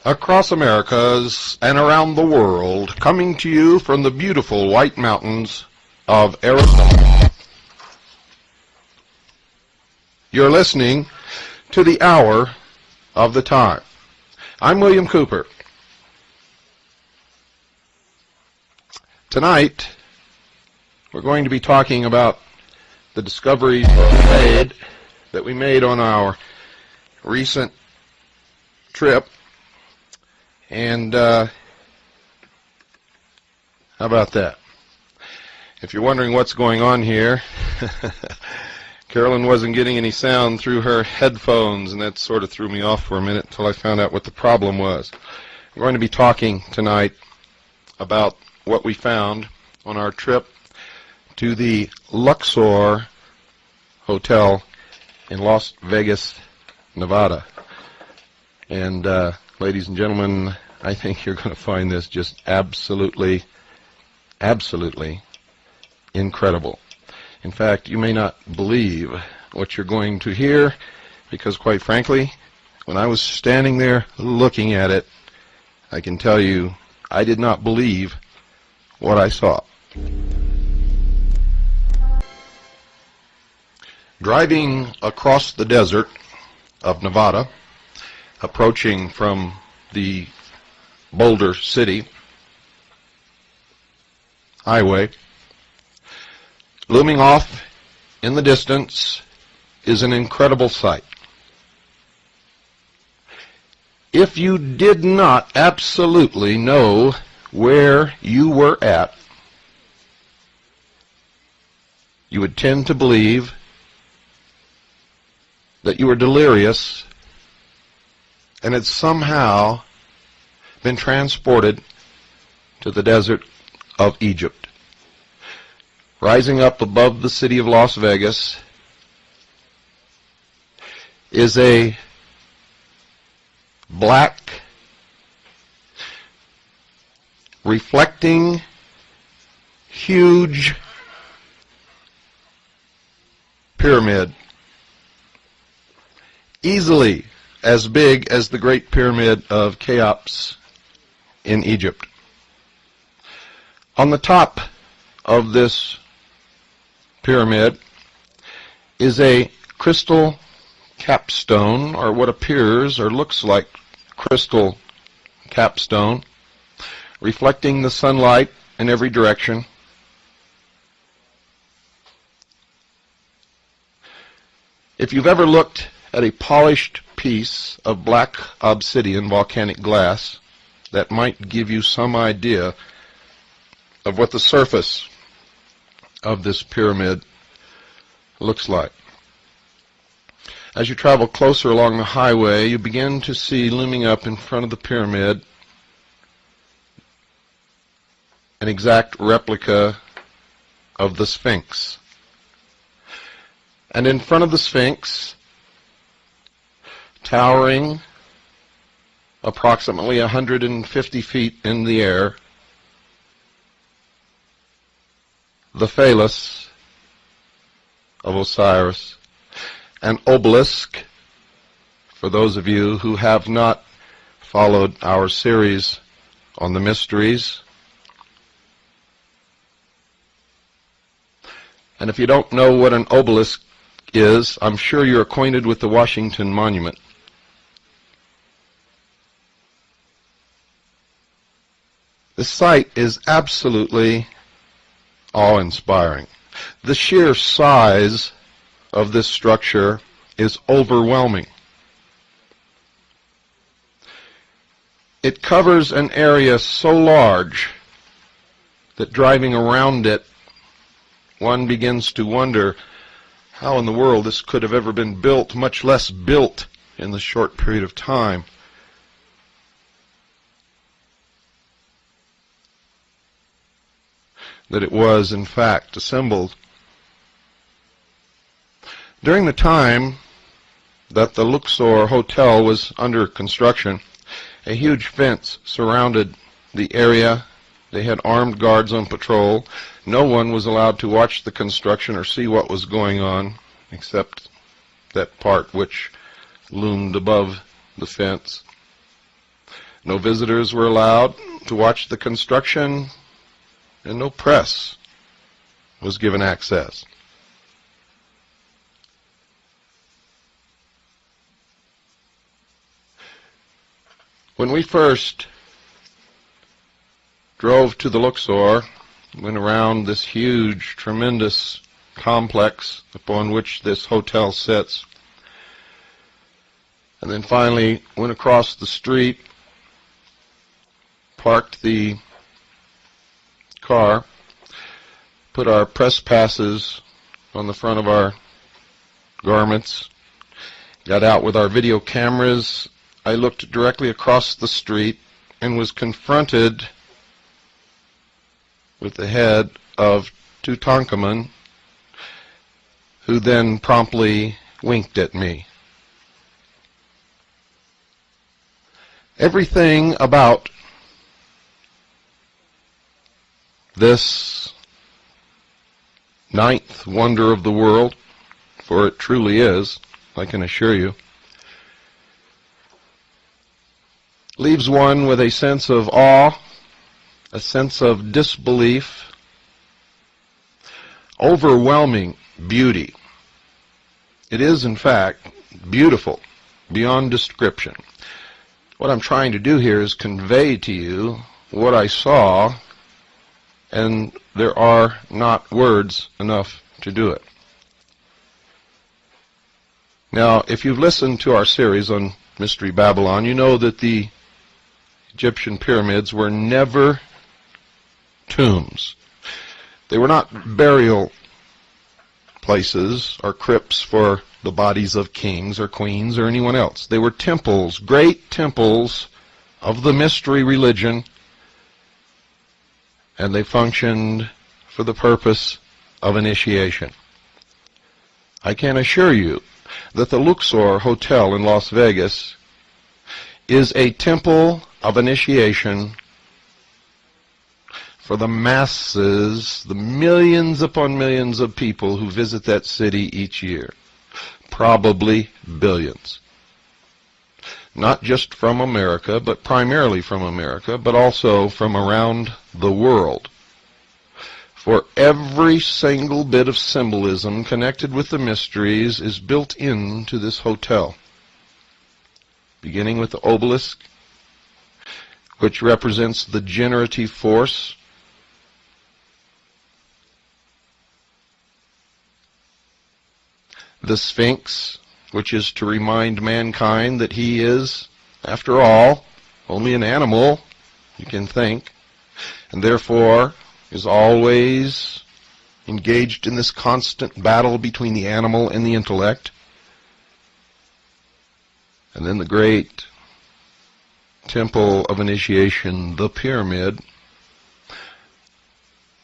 Across Americas and around the world, coming to you from the beautiful White Mountains of Arizona. You're listening to the Hour of the Time. I'm William Cooper. Tonight, we're going to be talking about the discoveries that we made on our recent trip. And how about that? If you're wondering what's going on here, Carolyn wasn't getting any sound through her headphones, and that sort of threw me off for a minute until I found out what the problem was. We're going to be talking tonight about what we found on our trip to the Luxor Hotel in Las Vegas, Nevada. And ladies and gentlemen, I think you're going to find this just absolutely incredible. In fact, you may not believe what you're going to hear, because quite frankly, when I was standing there looking at it, I can tell you I did not believe what I saw. Driving across the desert of Nevada, approaching from the Boulder City highway, looming off in the distance is an incredible sight. If you did not absolutely know where you were at, you would tend to believe that you were delirious and had somehow been transported to the desert of Egypt. Rising up above the city of Las Vegas is a black, reflecting, huge pyramid, easily as big as the Great Pyramid of Cheops in Egypt. On the top of this pyramid is a crystal capstone, or what appears or looks like crystal capstone, reflecting the sunlight in every direction. If you've ever looked at a polished piece of black obsidian volcanic glass, that might give you some idea of what the surface of this pyramid looks like. As you travel closer along the highway, you begin to see looming up in front of the pyramid an exact replica of the Sphinx. And in front of the Sphinx, towering approximately 150 feet in the air, the phallus of Osiris, an obelisk. For those of you who have not followed our series on the mysteries, and if you don't know what an obelisk is, I'm sure you're acquainted with the Washington Monument. The sight is absolutely awe-inspiring. The sheer size of this structure is overwhelming. It covers an area so large that driving around it, one begins to wonder how in the world this could have ever been built, much less built in the short period of time. That it was, in fact, assembled. During the time that the Luxor Hotel was under construction, a huge fence surrounded the area. They had armed guards on patrol. No one was allowed to watch the construction or see what was going on, except that part which loomed above the fence. No visitors were allowed to watch the construction, and no press was given access. When we first drove to the Luxor, went around this huge, tremendous complex upon which this hotel sits, and then finally went across the street, parked the car, put our press passes on the front of our garments, got out with our video cameras. I looked directly across the street and was confronted with the head of Tutankhamun, who then promptly winked at me. Everything about this ninth wonder of the world, for it truly is, I can assure you, leaves one with a sense of awe, a sense of disbelief, overwhelming beauty. It is, in fact, beautiful beyond description. What I'm trying to do here is convey to you what I saw, and there are not words enough to do it. Now, if you've listened to our series on Mystery Babylon, you know that the Egyptian pyramids were never tombs. They were not burial places or crypts for the bodies of kings or queens or anyone else. They were temples, great temples of the mystery religion, and they functioned for the purpose of initiation. I can assure you that the Luxor Hotel in Las Vegas is a temple of initiation for the masses, the millions upon millions of people who visit that city each year. Probably billions. Not just from America, but primarily from America, but also from around the world. For every single bit of symbolism connected with the mysteries is built into this hotel. Beginning with the obelisk, which represents the generative force, the Sphinx, which is to remind mankind that he is, after all, only an animal, you can think, and therefore is always engaged in this constant battle between the animal and the intellect. And then the great temple of initiation, the pyramid,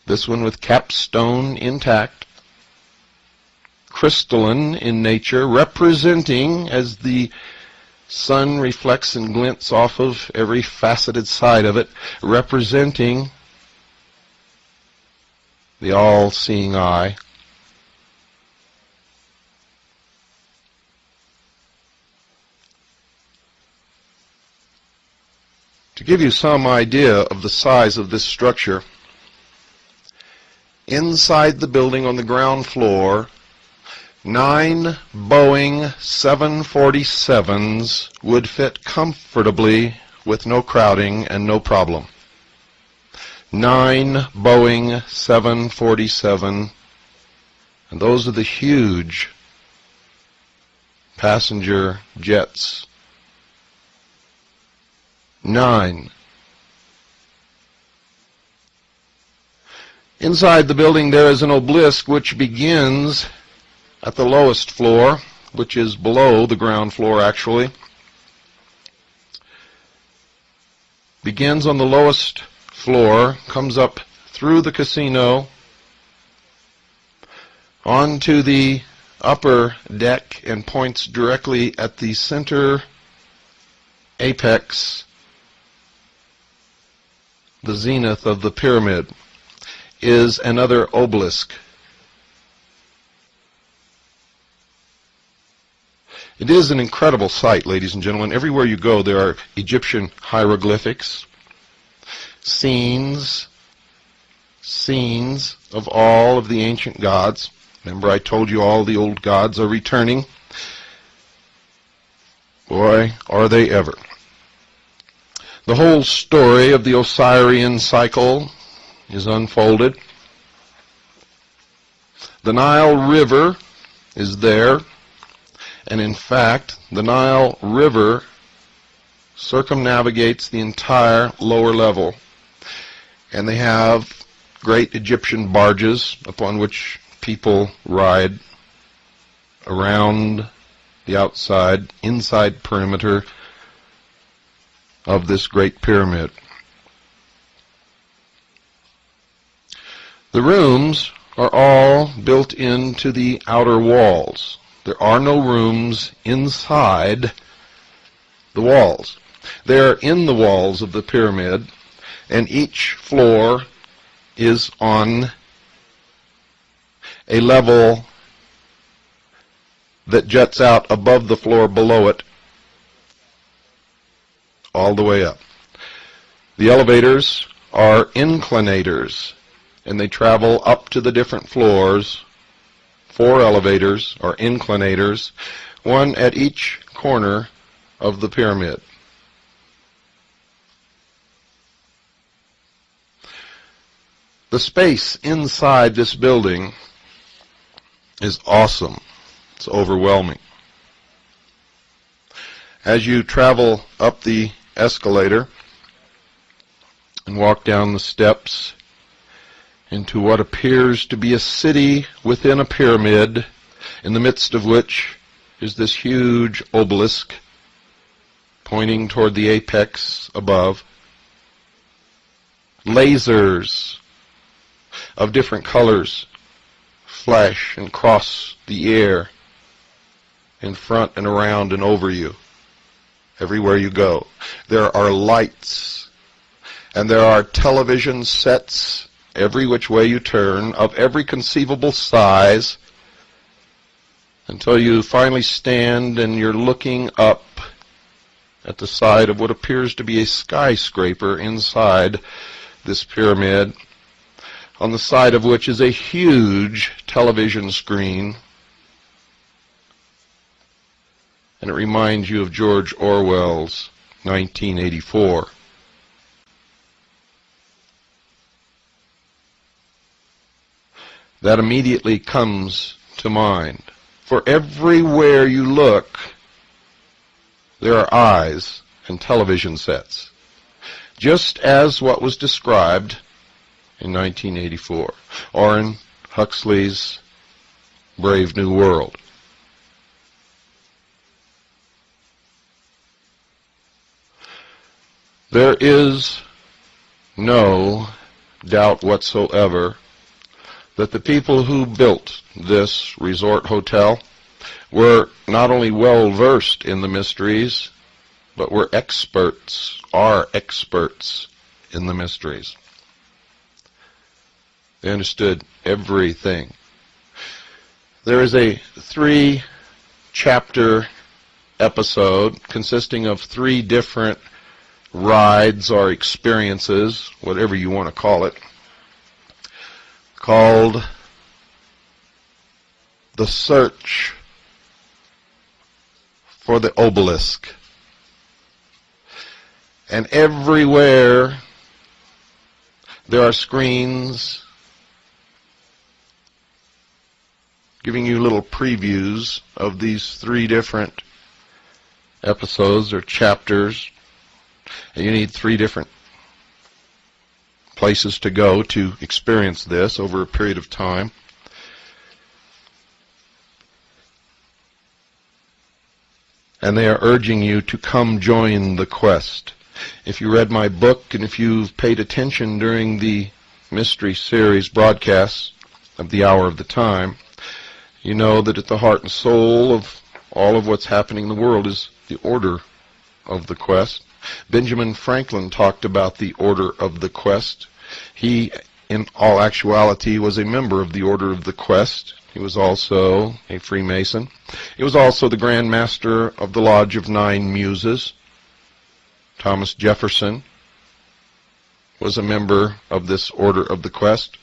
this one with capstone intact, crystalline in nature, representing, as the sun reflects and glints off of every faceted side of it, representing the all-seeing eye. To give you some idea of the size of this structure, inside the building on the ground floor, 9 Boeing 747s would fit comfortably with no crowding and no problem. 9 Boeing 747, and those are the huge passenger jets. 9. Inside the building there is an obelisk which begins at the lowest floor, which is below the ground floor actually. Begins on the lowest floor, comes up through the casino, onto the upper deck, and points directly at the center apex, the zenith of the pyramid, is another obelisk. It is an incredible sight, ladies and gentlemen. Everywhere you go, there are Egyptian hieroglyphics, scenes of all of the ancient gods. Remember, I told you all the old gods are returning. Boy, are they ever. The whole story of the Osirian cycle is unfolded. The Nile River is there, and in fact, the Nile River circumnavigates the entire lower level, and they have great Egyptian barges upon which people ride around the inside perimeter of this great pyramid. The rooms are all built into the outer walls. There are no rooms inside the walls. They are in the walls of the pyramid, and each floor is on a level that juts out above the floor below it all the way up. The elevators are inclinators, and they travel up to the different floors. 4 elevators or inclinators, one at each corner of the pyramid. The space inside this building is awesome. It's overwhelming. As you travel up the escalator and walk down the steps into what appears to be a city within a pyramid, in the midst of which is this huge obelisk pointing toward the apex above. Lasers of different colors flash and cross the air in front and around and over you everywhere you go. There are lights, and there are television sets every which way you turn, of every conceivable size, until you finally stand and you're looking up at the side of what appears to be a skyscraper inside this pyramid, on the side of which is a huge television screen. And it reminds you of George Orwell's 1984. That immediately comes to mind. For everywhere you look, there are eyes and television sets, just as what was described in 1984, or in Huxley's Brave New World. There is no doubt whatsoever that the people who built this resort hotel were not only well versed in the mysteries, but were are experts in the mysteries. They understood everything. There is a 3-chapter episode consisting of 3 different rides or experiences, whatever you want to call it, called The Search for the Obelisk. And everywhere there are screens giving you little previews of these 3 different episodes or chapters. And you need 3 different places to go to experience this over a period of time. And they are urging you to come join the quest. If you read my book and if you've paid attention during the Mystery Series broadcasts of the Hour of the Time, you know that at the heart and soul of all of what's happening in the world is the order of the quest. Benjamin Franklin talked about the order of the quest. He, in all actuality, was a member of the order of the quest. He was also a Freemason. He was also the Grand Master of the Lodge of 9 Muses. Thomas Jefferson was a member of this order of the quest,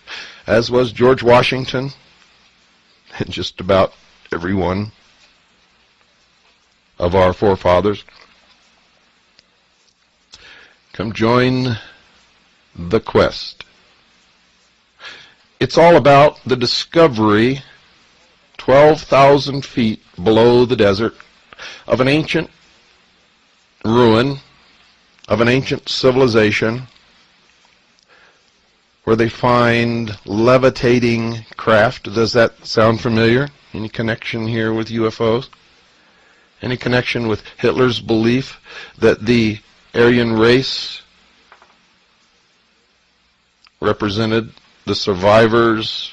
as was George Washington, and just about every one of our forefathers. Come join the quest. It's all about the discovery 12,000 feet below the desert of an ancient ruin, of an ancient civilization, where they find levitating craft. Does that sound familiar? Any connection here with UFOs? Any connection with Hitler's belief that the Aryan race represented the survivors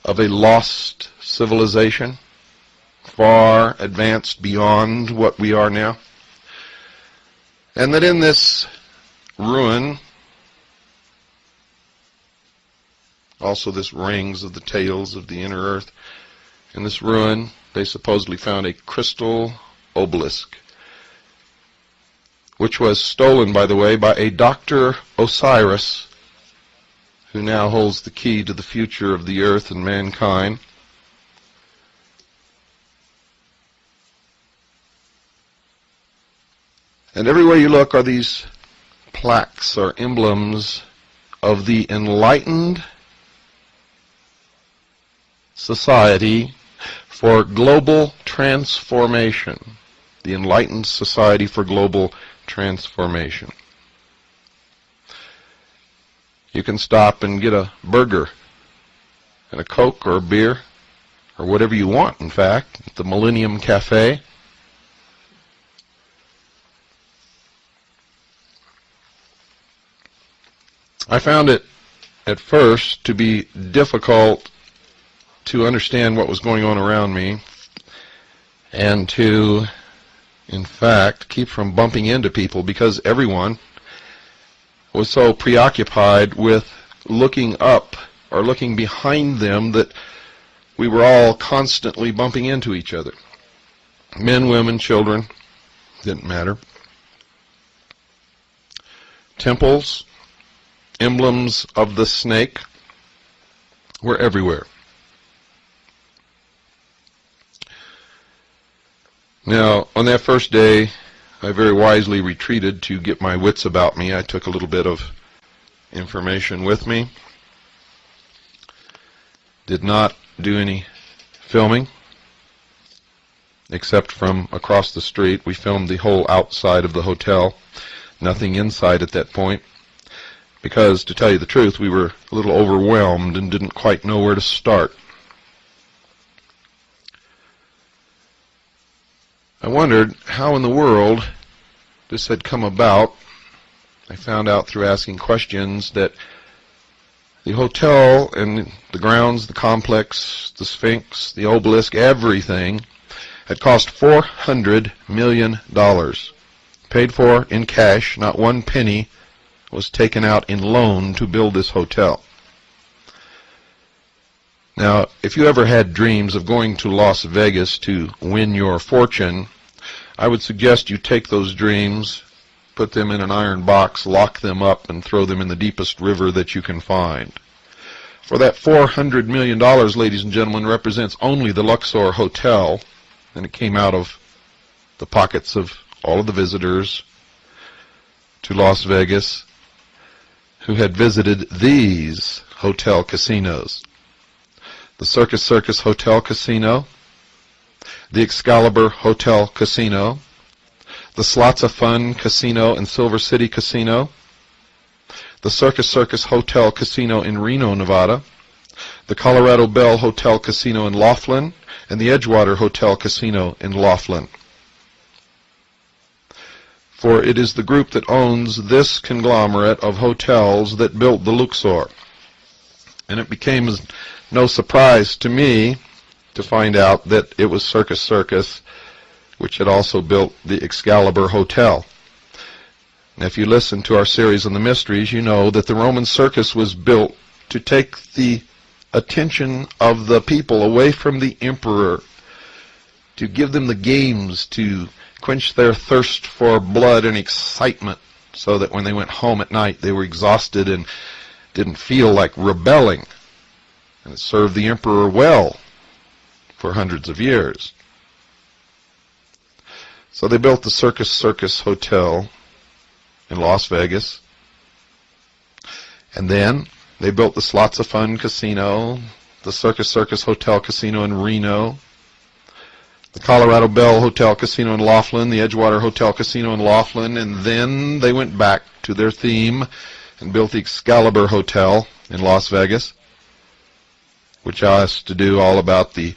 of a lost civilization, far advanced beyond what we are now? And that in this ruin, also this rings of the tails of the inner earth, in this ruin they supposedly found a crystal obelisk, which was stolen, by the way, by a Dr. Osiris, who now holds the key to the future of the earth and mankind. And everywhere you look are these plaques or emblems of the enlightened society for global transformation. The enlightened society for global transformation. You can stop and get a burger and a Coke or a beer or whatever you want, in fact, at the Millennium Cafe. I found it at first to be difficult to understand what was going on around me and to, in fact, keep from bumping into people, because everyone was so preoccupied with looking up or looking behind them that we were all constantly bumping into each other. Men, women, children, didn't matter. Temples, emblems of the snake were everywhere. Now, on that first day, I very wisely retreated to get my wits about me. I took a little bit of information with me. Did not do any filming, except from across the street. We filmed the whole outside of the hotel, nothing inside at that point, because, to tell you the truth, we were a little overwhelmed and didn't quite know where to start. I wondered how in the world this had come about. I found out through asking questions that the hotel and the grounds, the complex, the Sphinx, the obelisk, everything had cost $400 million. Paid for in cash, not one penny was taken out in loan to build this hotel. Now, if you ever had dreams of going to Las Vegas to win your fortune, I would suggest you take those dreams, put them in an iron box, lock them up, and throw them in the deepest river that you can find. For that $400 million, ladies and gentlemen, represents only the Luxor Hotel, and it came out of the pockets of all of the visitors to Las Vegas. who had visited these hotel casinos: the Circus Hotel Casino, the Excalibur Hotel Casino, the Slots of Fun Casino and Silver City Casino, the Circus Hotel Casino in Reno, Nevada, the Colorado Bell Hotel Casino in Laughlin, and the Edgewater Hotel Casino in Laughlin. For it is the group that owns this conglomerate of hotels that built the Luxor. And it became no surprise to me to find out that it was Circus, which had also built the Excalibur Hotel. And if you listen to our series on the mysteries, you know that the Roman circus was built to take the attention of the people away from the emperor, to give them the games, to quench their thirst for blood and excitement, so that when they went home at night they were exhausted and didn't feel like rebelling. And it served the emperor well for hundreds of years. So they built the Circus Hotel in Las Vegas, and then they built the Slots of Fun Casino, the Circus Hotel Casino in Reno, the Colorado Bell Hotel Casino in Laughlin, the Edgewater Hotel Casino in Laughlin, and then they went back to their theme and built the Excalibur Hotel in Las Vegas, which has to do all about the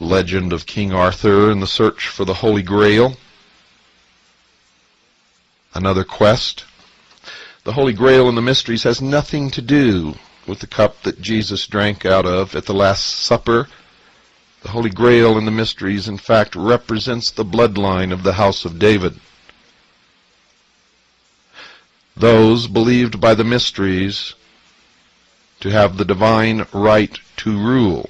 legend of King Arthur and the search for the Holy Grail. Another quest. The Holy Grail and the mysteries has nothing to do with the cup that Jesus drank out of at the Last Supper. The Holy Grail and the mysteries, in fact, represents the bloodline of the house of David. Those believed by the mysteries to have the divine right to rule.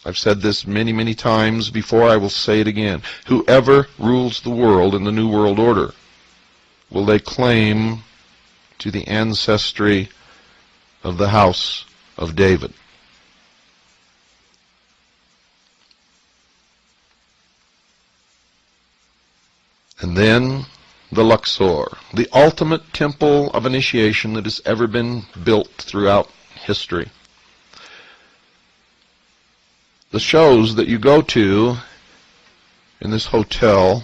I've said this many, many times before. I will say it again. Whoever rules the world in the New World Order, will they claim to the ancestry of the house of David? And then the Luxor, the ultimate temple of initiation that has ever been built throughout history. The shows that you go to in this hotel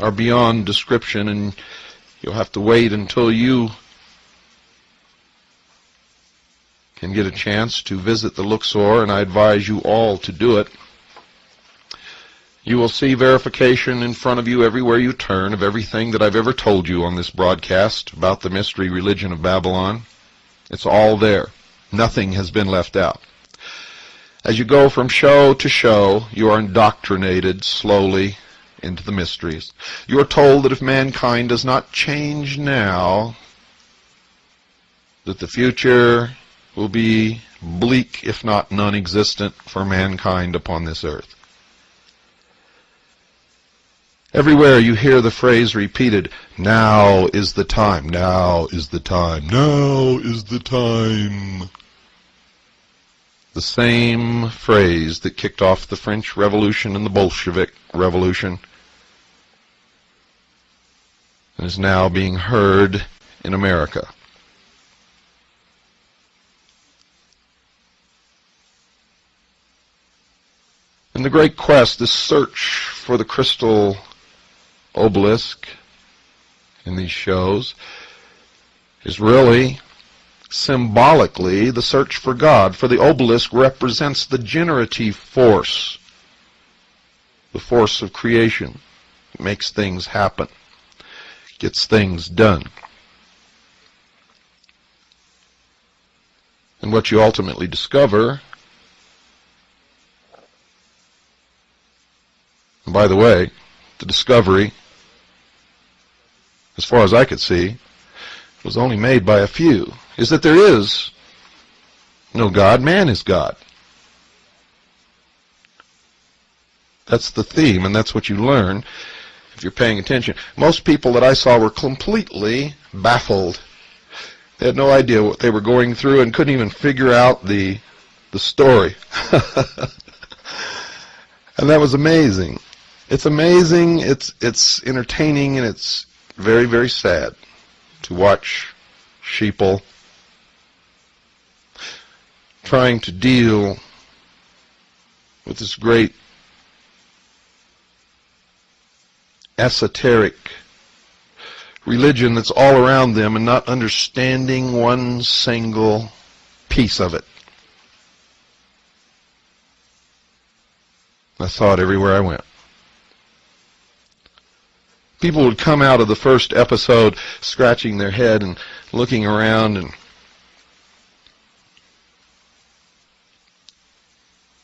are beyond description, and you'll have to wait until you can get a chance to visit the Luxor, and I advise you all to do it. You will see verification in front of you everywhere you turn of everything that I've ever told you on this broadcast about the mystery religion of Babylon. It's all there. Nothing has been left out. As you go from show to show, you are indoctrinated slowly into the mysteries. You are told that if mankind does not change now, that the future will be bleak, if not non-existent, for mankind upon this earth. Everywhere you hear the phrase repeated, now is the time, now is the time, now is the time. The same phrase that kicked off the French Revolution and the Bolshevik Revolution and is now being heard in America. And the great quest, this search for the crystal obelisk in these shows, is really symbolically the search for God. For the obelisk represents the generative force, the force of creation. It makes things happen, gets things done. And what you ultimately discover, and by the way, the discovery, as far as I could see, was only made by a few, is that there is no God. Man is God. That's the theme, and that's what you learn if you're paying attention. Most people that I saw were completely baffled. They had no idea what they were going through and couldn't even figure out the story. And that was amazing. It's amazing, it's entertaining, and it's very, very sad. to watch sheeple trying to deal with this great esoteric religion that's all around them and not understanding one single piece of it. I saw it everywhere I went. People would come out of the first episode scratching their head and looking around and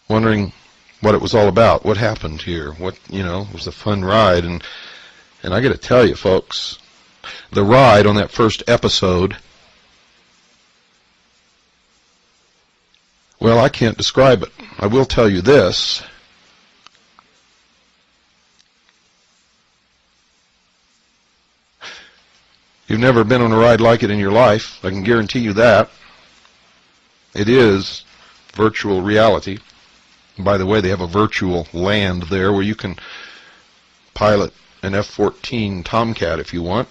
wondering what it was all about, what happened here, it was a fun ride. And I got to tell you, folks, the ride on that first episode, well, I can't describe it. I will tell you this. You've never been on a ride like it in your life. I can guarantee you that. It is virtual reality. And by the way, they have a virtual land there where you can pilot an F-14 Tomcat if you want.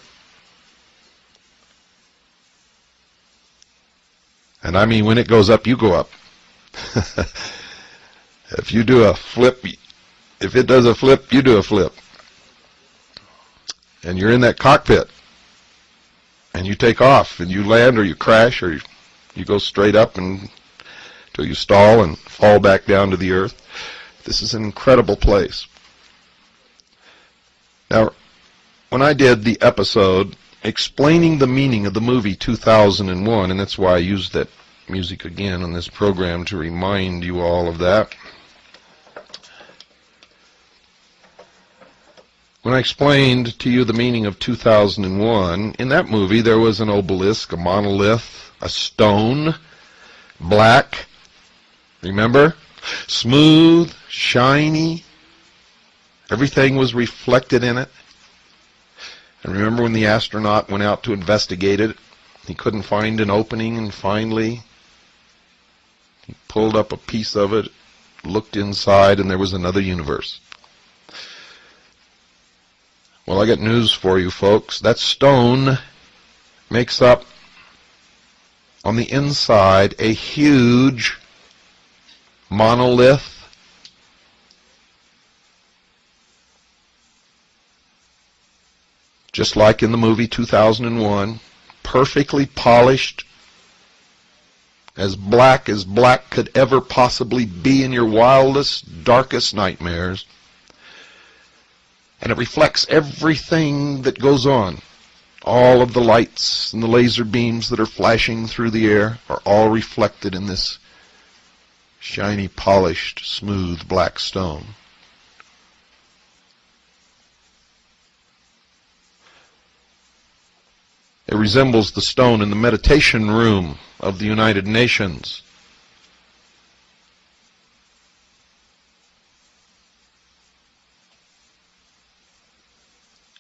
And I mean, when it goes up, you go up. If you do a flip, if it does a flip, you do a flip. And you're in that cockpit. And you take off, and you land, or you crash, or you go straight up until you stall and fall back down to the earth. This is an incredible place. Now, when I did the episode explaining the meaning of the movie 2001, and that's why I used that music again on this program to remind you all of that. When I explained to you the meaning of 2001, in that movie there was an obelisk, a monolith, a stone, black, remember? Smooth, shiny, everything was reflected in it. And remember when the astronaut went out to investigate it, he couldn't find an opening, and finally he pulled up a piece of it, looked inside, and there was another universe. Well, I got news for you, folks. That stone makes up, on the inside, a huge monolith. Just like in the movie 2001, perfectly polished, as black could ever possibly be in your wildest, darkest nightmares. And it reflects everything that goes on. All of the lights and the laser beams that are flashing through the air are all reflected in this shiny, polished, smooth black stone. It resembles the stone in the meditation room of the United Nations.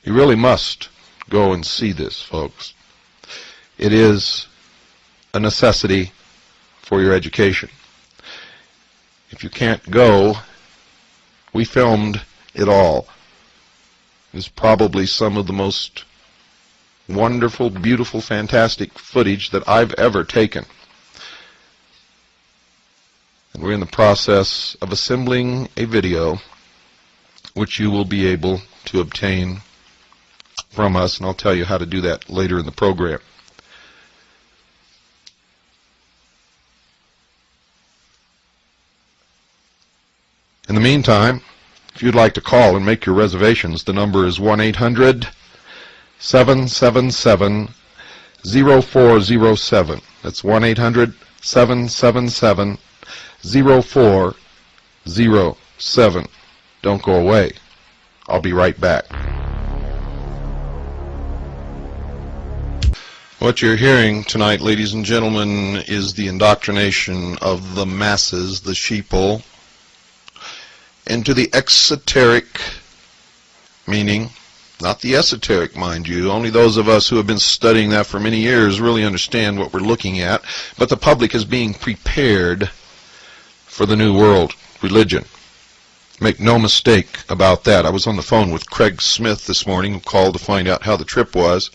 You really must go and see this, folks. It is a necessity for your education. If you can't go, we filmed it all. It's probably some of the most wonderful, beautiful, fantastic footage that I've ever taken. And we're in the process of assembling a video which you will be able to obtain from us, and I'll tell you how to do that later in the program. In the meantime, if you'd like to call and make your reservations, the number is 1-800-777-0407. That's 1-800-777-0407. Don't go away. I'll be right back. What you're hearing tonight, ladies and gentlemen, is the indoctrination of the masses, the sheeple, into the exoteric meaning, not the esoteric, mind you. Only those of us who have been studying that for many years really understand what we're looking at. But the public is being prepared for the New World religion. Make no mistake about that. I was on the phone with Craig Smith this morning, who called to find out how the trip was.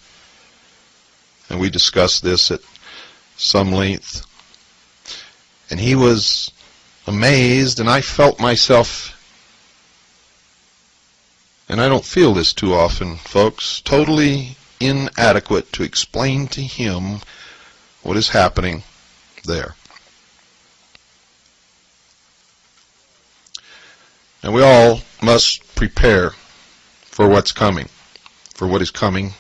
and we discussed this at some length. And he was amazed, and I felt myself, and I don't feel this too often, folks, totally inadequate to explain to him what is happening there. And we all must prepare for what's coming, for what is coming.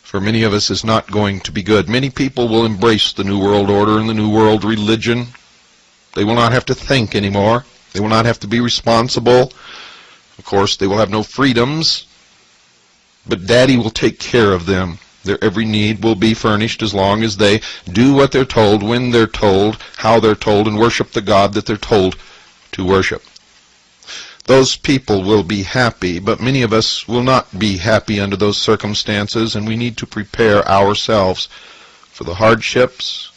For many of us is not going to be good. Many people will embrace the New World Order and the New World religion. They will not have to think anymore. They will not have to be responsible. Of course, they will have no freedoms. But Daddy will take care of them. Their every need will be furnished as long as they do what they're told, when they're told, how they're told, and worship the God that they're told to worship. Those people will be happy, but many of us will not be happy under those circumstances, and we need to prepare ourselves for the hardships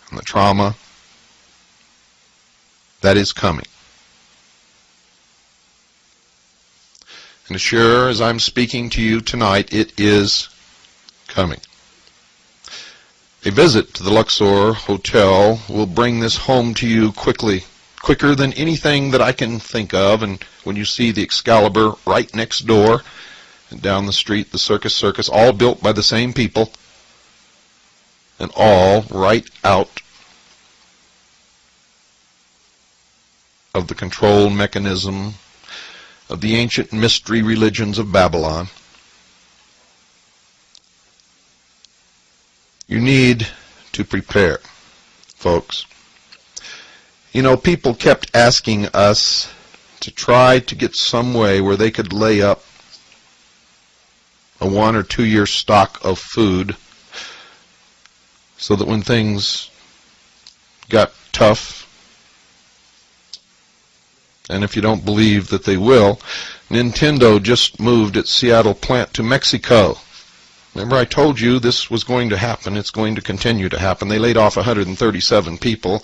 and the trauma that is coming. And as sure as I'm speaking to you tonight, it is coming. A visit to the Luxor Hotel will bring this home to you quicker than anything that I can think of. And when you see the Excalibur right next door, and down the street the Circus, all built by the same people, and all right out of the control mechanism of the ancient mystery religions of Babylon. You need to prepare, folks. You know, people kept asking us to try to get some way where they could lay up a 1 or 2 year stock of food so that when things got tough, and if you don't believe that they will, Nintendo just moved its Seattle plant to Mexico. Remember I told you this was going to happen. It's going to continue to happen. They laid off 137 people,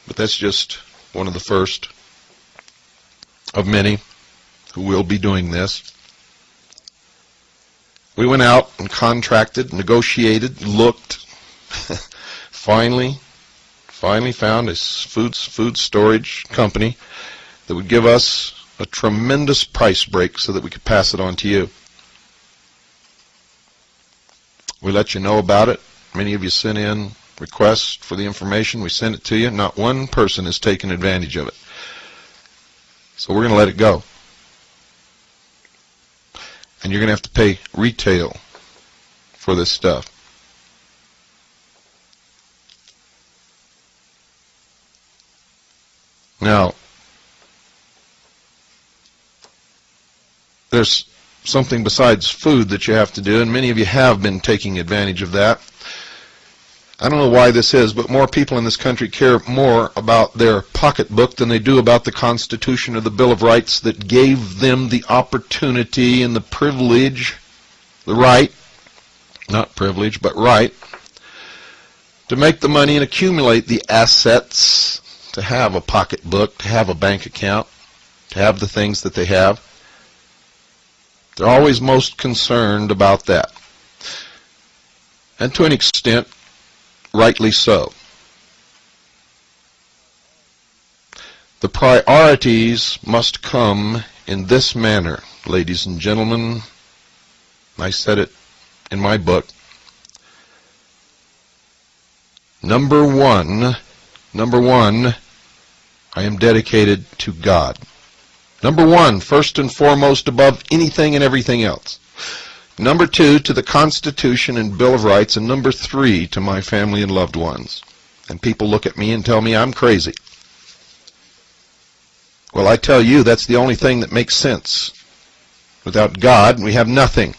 but that's just one of the first of many who will be doing this. We went out and contracted, negotiated, looked, finally found a food storage company that would give us a tremendous price break so that we could pass it on to you. We let you know about it. Many of you sent in requests for the information. We sent it to you. Not one person has taken advantage of it. So we're going to let it go. And you're going to have to pay retail for this stuff. Now, there's something besides food that you have to do, and many of you have been taking advantage of that. I don't know why this is, but more people in this country care more about their pocketbook than they do about the Constitution or the Bill of Rights that gave them the opportunity and the privilege, the right, not privilege, but right, to make the money and accumulate the assets, to have a pocketbook, to have a bank account, to have the things that they have. They're always most concerned about that. And to an extent, rightly so. The priorities must come in this manner, ladies and gentlemen. I said it in my book. Number one, I am dedicated to God. Number one, first and foremost, above anything and everything else. Number two, to the Constitution and Bill of Rights. And number three, to my family and loved ones. And people look at me and tell me I'm crazy. Well, I tell you, that's the only thing that makes sense. Without God, we have nothing.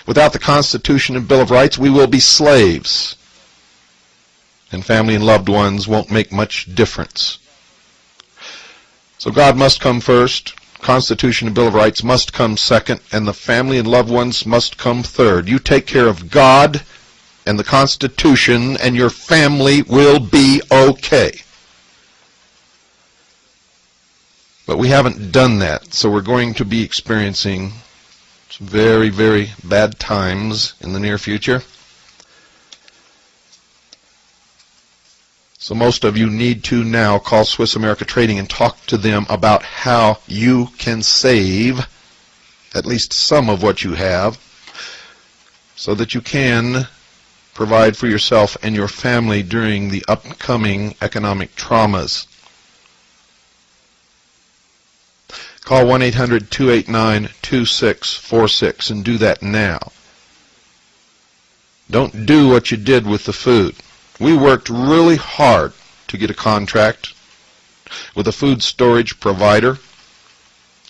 Without the Constitution and Bill of Rights, we will be slaves. And family and loved ones won't make much difference. So God must come first, Constitution and Bill of Rights must come second, and the family and loved ones must come third. You take care of God and the Constitution, and your family will be okay. But we haven't done that, so we're going to be experiencing some very, very bad times in the near future. So most of you need to now call Swiss America Trading and talk to them about how you can save at least some of what you have so that you can provide for yourself and your family during the upcoming economic traumas. Call 1-800-289-2646 and do that now. Don't do what you did with the food. We worked really hard to get a contract with a food storage provider,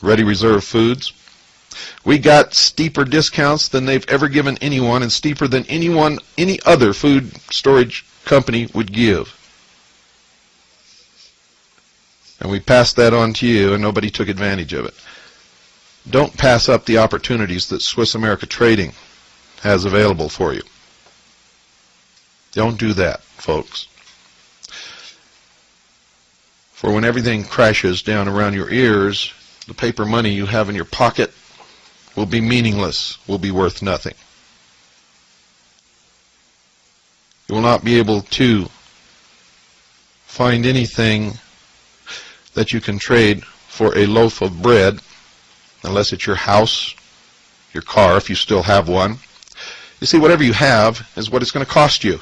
Ready Reserve Foods. We got steeper discounts than they've ever given anyone, and steeper than any other food storage company would give. And we passed that on to you, and nobody took advantage of it. Don't pass up the opportunities that Swiss America Trading has available for you. Don't do that, folks. For when everything crashes down around your ears, the paper money you have in your pocket will be meaningless, will be worth nothing. You will not be able to find anything that you can trade for a loaf of bread, unless it's your house, your car, if you still have one. You see, whatever you have is what it's going to cost you.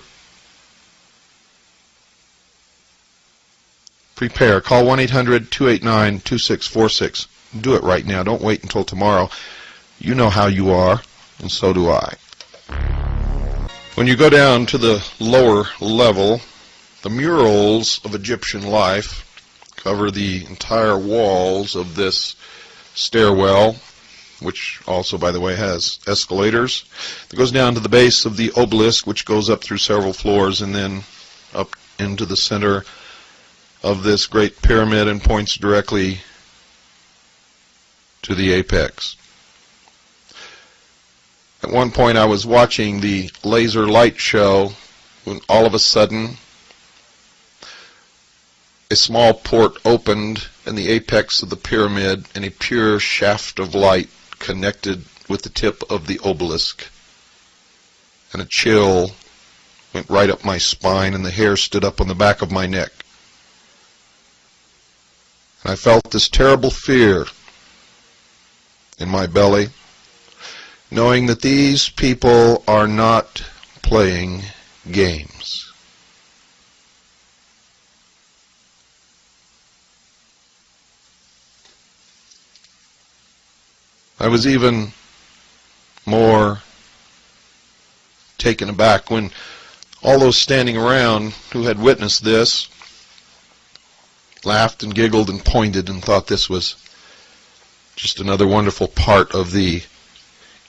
Prepare. Call 1-800-289-2646. Do it right now. Don't wait until tomorrow. You know how you are, and so do I. When you go down to the lower level, the murals of Egyptian life cover the entire walls of this stairwell, which also, by the way, has escalators. It goes down to the base of the obelisk, which goes up through several floors and then up into the center of this great pyramid and points directly to the apex. At one point I was watching the laser light show when all of a sudden a small port opened in the apex of the pyramid and a pure shaft of light connected with the tip of the obelisk. And a chill went right up my spine and the hair stood up on the back of my neck. And I felt this terrible fear in my belly, knowing that these people are not playing games. I was even more taken aback when all those standing around who had witnessed this laughed and giggled and pointed and thought this was just another wonderful part of the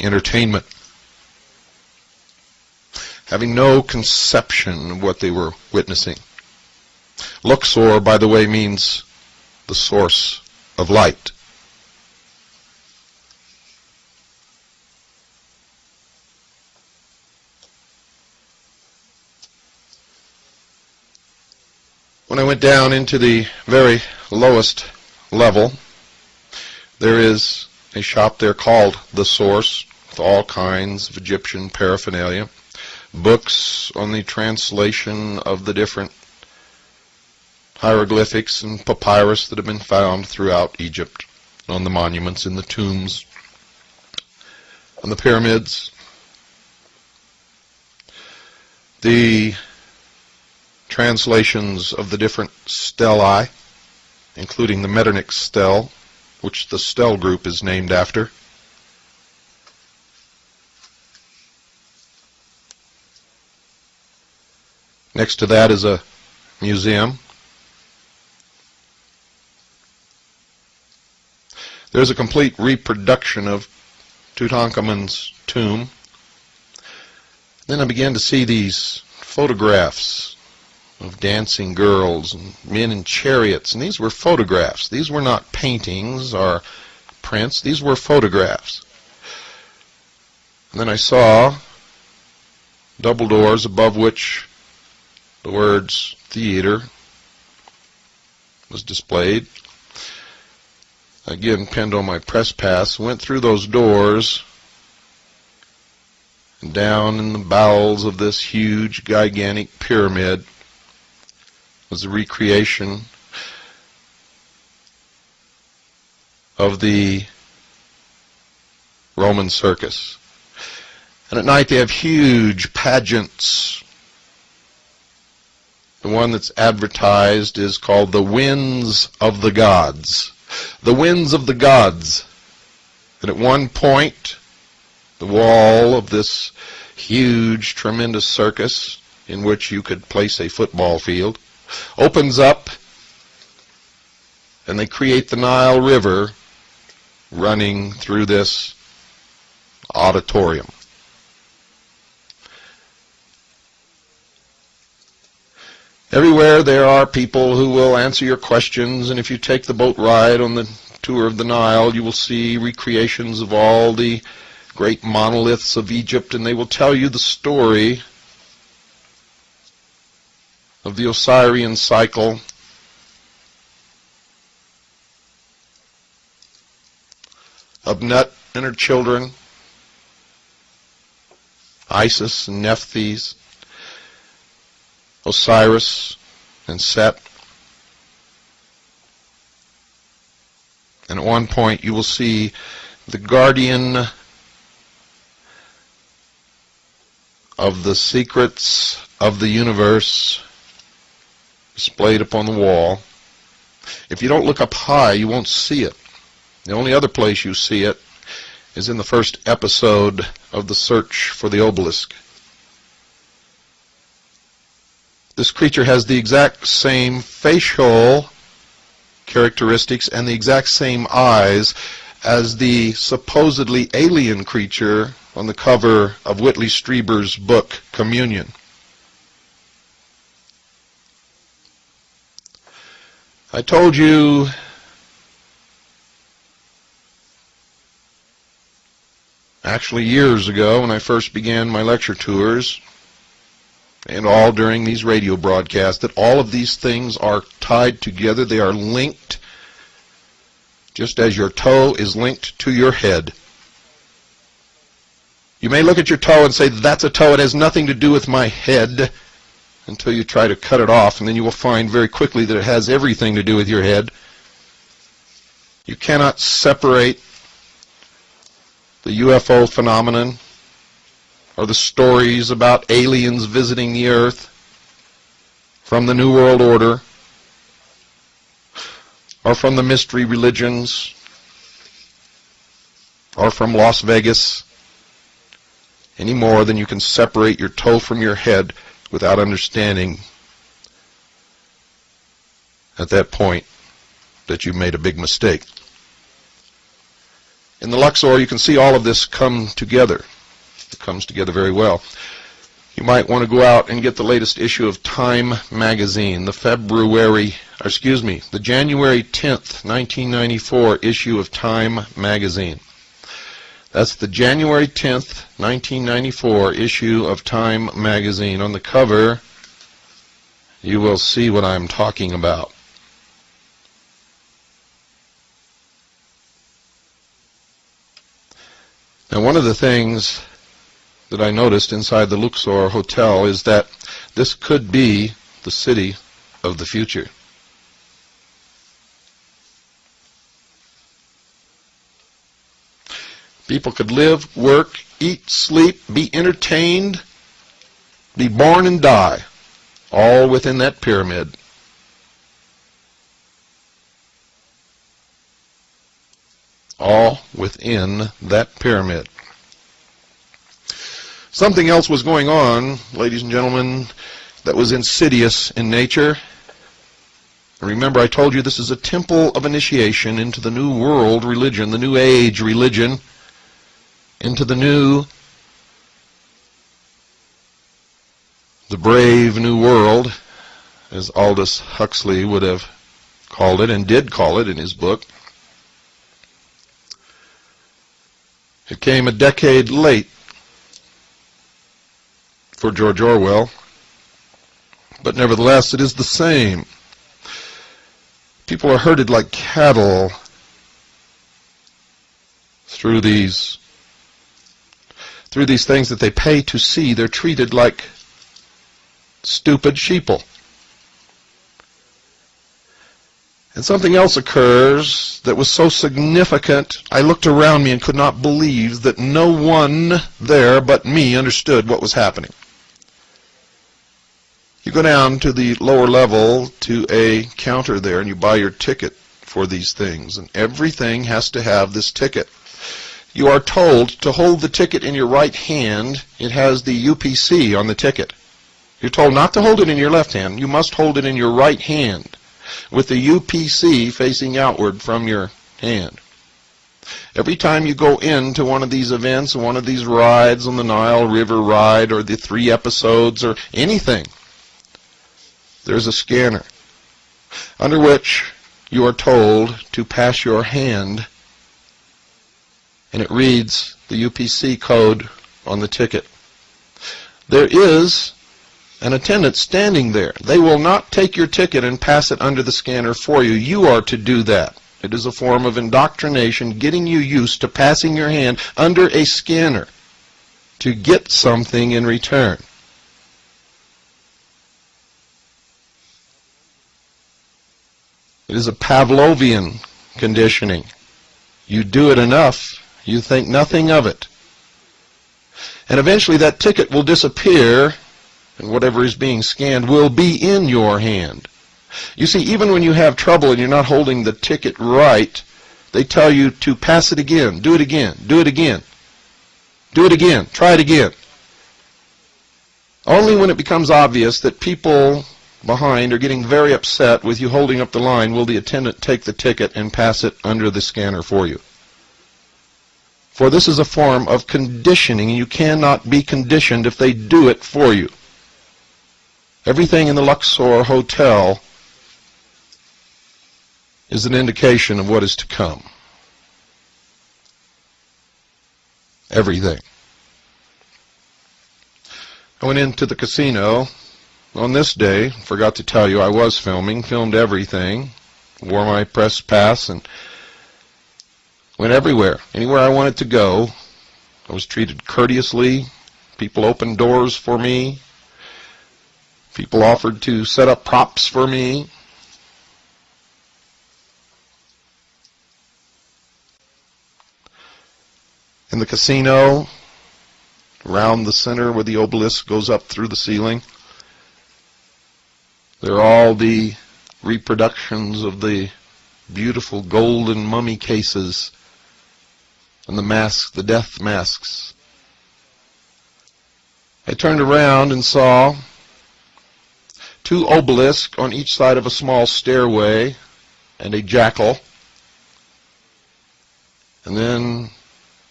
entertainment, having no conception of what they were witnessing. Luxor, by the way, means the source of light. When I went down into the very lowest level, there is a shop there called The Source, with all kinds of Egyptian paraphernalia, books on the translation of the different hieroglyphics and papyrus that have been found throughout Egypt, on the monuments, in the tombs, on the pyramids. The translations of the different stelae, including the Metternich stele, which the Stele group is named after. Next to that is a museum. There's a complete reproduction of Tutankhamun's tomb. Then I began to see these photographs of dancing girls and men in chariots, and these were photographs. These were not paintings or prints. These were photographs. And then I saw double doors above which the words theater was displayed. Again, pinned on my press pass, went through those doors And down in the bowels of this huge, gigantic pyramid was a recreation of the Roman circus. And at night they have huge pageants. The one that's advertised is called the Winds of the Gods. The Winds of the Gods. And at one point, the wall of this huge, tremendous circus, in which you could place a football field, opens up, and they create the Nile River running through this auditorium. Everywhere there are people who will answer your questions, and if you take the boat ride on the tour of the Nile, you will see recreations of all the great monoliths of Egypt, and they will tell you the story of the Osirian cycle, of Nut and her children, Isis and Nephthys, Osiris and Set. And at one point you will see the guardian of the secrets of the universe displayed upon the wall. If you don't look up high, you won't see it. The only other place you see it is in the first episode of The Search for the Obelisk. This creature has the exact same facial characteristics and the exact same eyes as the supposedly alien creature on the cover of Whitley Strieber's book, Communion. I told you actually years ago when I first began my lecture tours, and all during these radio broadcasts, that all of these things are tied together. They are linked, just as your toe is linked to your head. You may look at your toe and say, that's a toe, it has nothing to do with my head, until you try to cut it off, and then you will find very quickly that it has everything to do with your head. You cannot separate the UFO phenomenon or the stories about aliens visiting the earth from the New World Order or from the mystery religions or from Las Vegas any more than you can separate your toe from your head without understanding at that point that you made a big mistake. In the Luxor, you can see all of this come together. It comes together very well. You might want to go out and get the latest issue of Time magazine, the January 10th, 1994 issue of Time magazine. That's the January 10th, 1994 issue of Time magazine. On the cover, you will see what I'm talking about. Now, one of the things that I noticed inside the Luxor Hotel is that this could be the city of the future. People could live, work, eat, sleep, be entertained, be born and die, all within that pyramid. All within that pyramid. Something else was going on, ladies and gentlemen, that was insidious in nature. Remember, I told you this is a temple of initiation into the New World religion, the New Age religion, into the brave new world, as Aldous Huxley would have called it, and did call it in his book. It came a decade late for George Orwell, but nevertheless it is the same. People are herded like cattle through these through these things that they pay to see, they're treated like stupid sheeple. And something else occurs that was so significant, I looked around me and could not believe that no one there but me understood what was happening. You go down to the lower level to a counter there and you buy your ticket for these things, and everything has to have this ticket. You are told to hold the ticket in your right hand. It has the UPC on the ticket. You're told not to hold it in your left hand. You must hold it in your right hand with the UPC facing outward from your hand. Every time you go into one of these events, one of these rides on the Nile River ride or the 3 episodes or anything, there's a scanner under which you are told to pass your hand, and it reads the UPC code on the ticket. There is an attendant standing there. They will not take your ticket and pass it under the scanner for you. You are to do that. It is a form of indoctrination, getting you used to passing your hand under a scanner to get something in return. It is a Pavlovian conditioning. You do it enough, you think nothing of it. And eventually that ticket will disappear, and whatever is being scanned will be in your hand. You see, even when you have trouble and you're not holding the ticket right, they tell you to pass it again, do it again, do it again, do it again, try it again. Only when it becomes obvious that people behind are getting very upset with you holding up the line will the attendant take the ticket and pass it under the scanner for you. For this is a form of conditioning, and you cannot be conditioned if they do it for you. Everything in the Luxor Hotel is an indication of what is to come. Everything. I went into the casino on this day. Forgot to tell you I was filmed everything, wore my press pass, and went everywhere. Anywhere I wanted to go, I was treated courteously. People opened doors for me. People offered to set up props for me. In the casino, around the center where the obelisk goes up through the ceiling, there are all the reproductions of the beautiful golden mummy cases and the masks, the death masks. I turned around and saw 2 obelisks on each side of a small stairway and a jackal. And then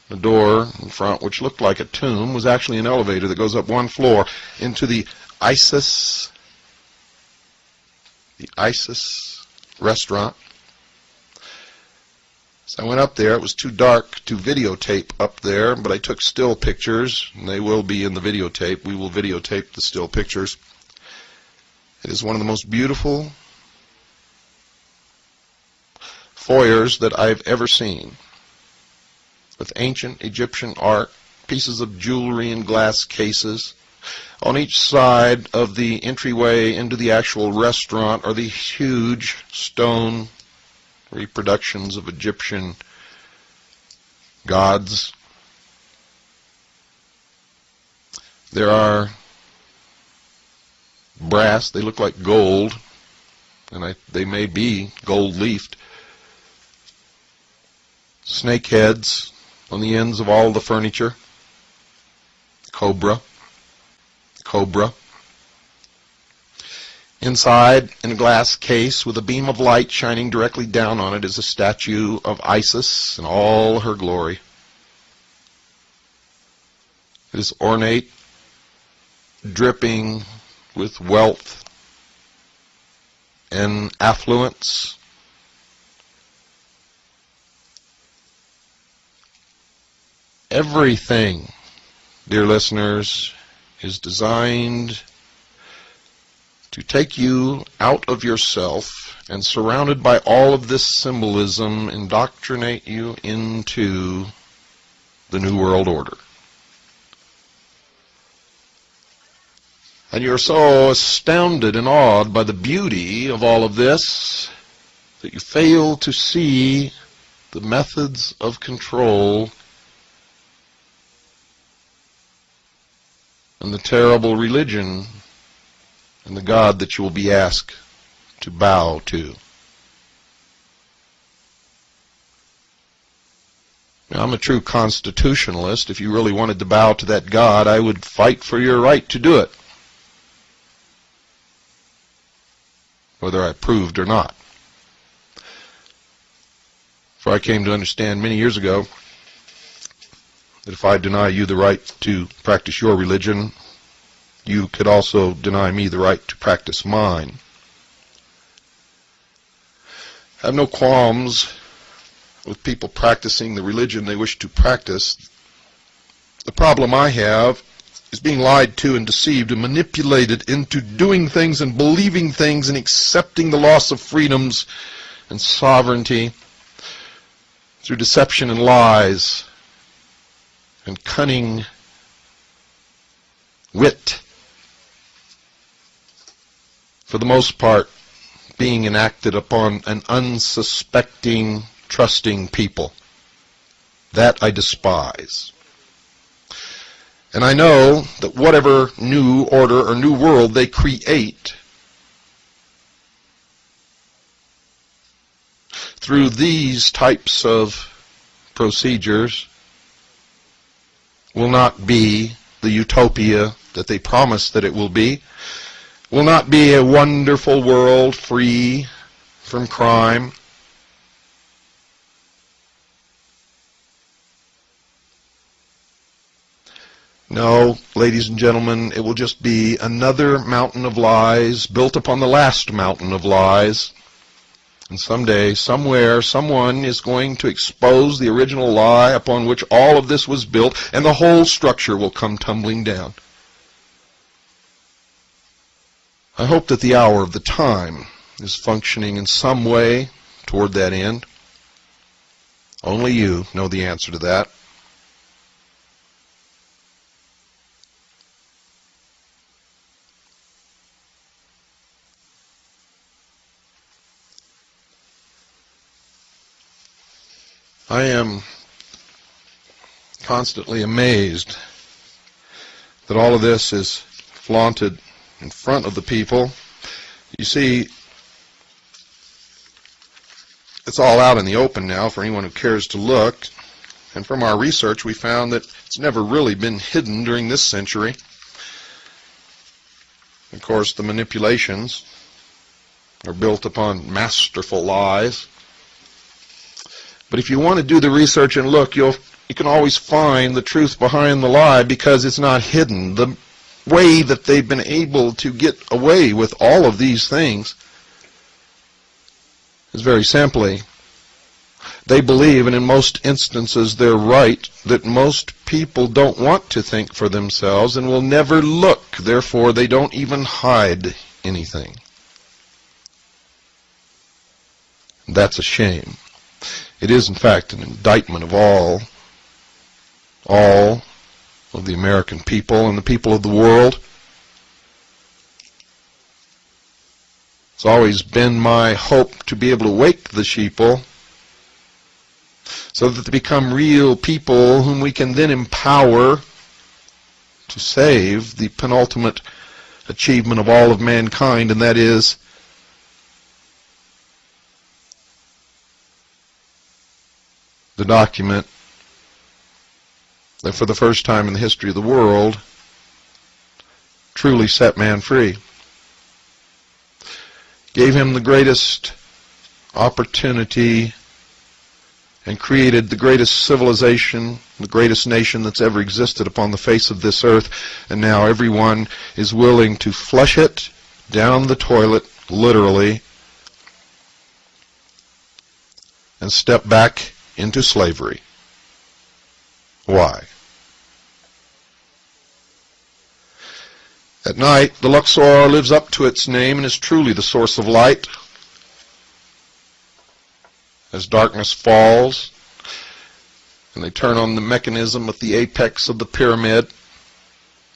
the door in front, which looked like a tomb, was actually an elevator that goes up 1 floor into the Isis restaurant. So I went up there. It was too dark to videotape up there, but I took still pictures, and they will be in the videotape. We will videotape the still pictures. It is one of the most beautiful foyers that I've ever seen, with ancient Egyptian art, pieces of jewelry in glass cases. On each side of the entryway into the actual restaurant are these huge stone reproductions of Egyptian gods. There are brass, they look like gold, and they may be gold-leafed. Snake heads on the ends of all the furniture. Cobra. Inside, in a glass case with a beam of light shining directly down on it, is a statue of Isis in all her glory. It is ornate, dripping with wealth and affluence. Everything, dear listeners, is designed to take you out of yourself and, surrounded by all of this symbolism, indoctrinate you into the New World Order. And you're so astounded and awed by the beauty of all of this that you fail to see the methods of control and the terrible religion and the God that you will be asked to bow to. Now, I'm a true constitutionalist. If you really wanted to bow to that God, I would fight for your right to do it, whether I approved or not. For I came to understand many years ago that if I deny you the right to practice your religion, you could also deny me the right to practice mine. I have no qualms with people practicing the religion they wish to practice. The problem I have is being lied to and deceived and manipulated into doing things and believing things and accepting the loss of freedoms and sovereignty through deception and lies and cunning wit, for the most part being enacted upon an unsuspecting, trusting people. That I despise. And I know that whatever new order or new world they create through these types of procedures will not be the utopia that they promise that it will be, will not be a wonderful world free from crime. No, ladies and gentlemen, it will just be another mountain of lies built upon the last mountain of lies. And someday, somewhere, someone is going to expose the original lie upon which all of this was built, and the whole structure will come tumbling down. I hope that the hour of the time is functioning in some way toward that end. Only you know the answer to that. I am constantly amazed that all of this is flaunted in front of the people. You see, it's all out in the open now for anyone who cares to look. And from our research, we found that it's never really been hidden during this century. Of course, the manipulations are built upon masterful lies. But if you want to do the research and look, you can always find the truth behind the lie because it's not hidden. The way that they've been able to get away with all of these things is very simply, they believe, and in most instances they're right, that most people don't want to think for themselves and will never look. Therefore, they don't even hide anything. That's a shame. It is, in fact, an indictment of all of the American people and the people of the world. It's always been my hope to be able to wake the sheeple so that they become real people whom we can then empower to save the penultimate achievement of all of mankind, and that is the document that for the first time in the history of the world truly set man free. Gave him the greatest opportunity and created the greatest civilization, the greatest nation that's ever existed upon the face of this earth, and now everyone is willing to flush it down the toilet, literally, and step back into slavery. Why? At night, the Luxor lives up to its name and is truly the source of light. As darkness falls, and they turn on the mechanism at the apex of the pyramid,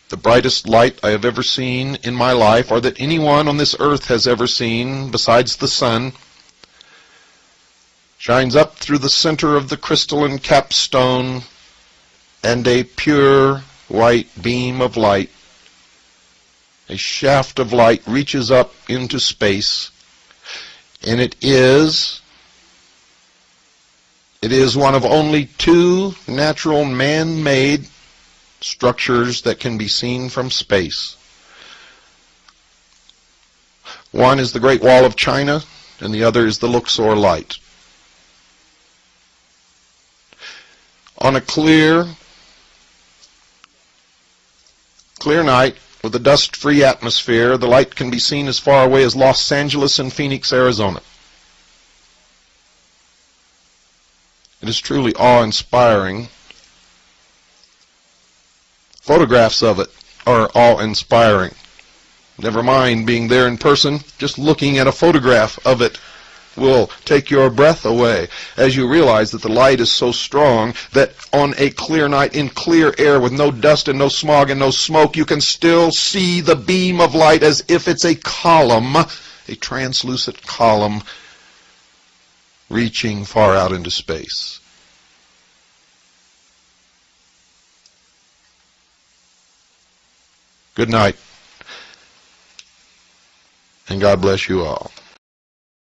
the brightest light I have ever seen in my life, or that anyone on this earth has ever seen besides the sun, shines up through the center of the crystalline capstone, and a pure white beam of light, a shaft of light, reaches up into space, and it is one of only two natural man-made structures that can be seen from space. One is the Great Wall of China, and the other is the Luxor light. On a clear night with a dust-free atmosphere, the light can be seen as far away as Los Angeles and Phoenix, Arizona. It is truly awe-inspiring. Photographs of it are awe-inspiring. Never mind being there in person, just looking at a photograph of it will take your breath away as you realize that the light is so strong that on a clear night in clear air with no dust and no smog and no smoke, you can still see the beam of light as if it's a column, a translucent column reaching far out into space. Good night, and God bless you all.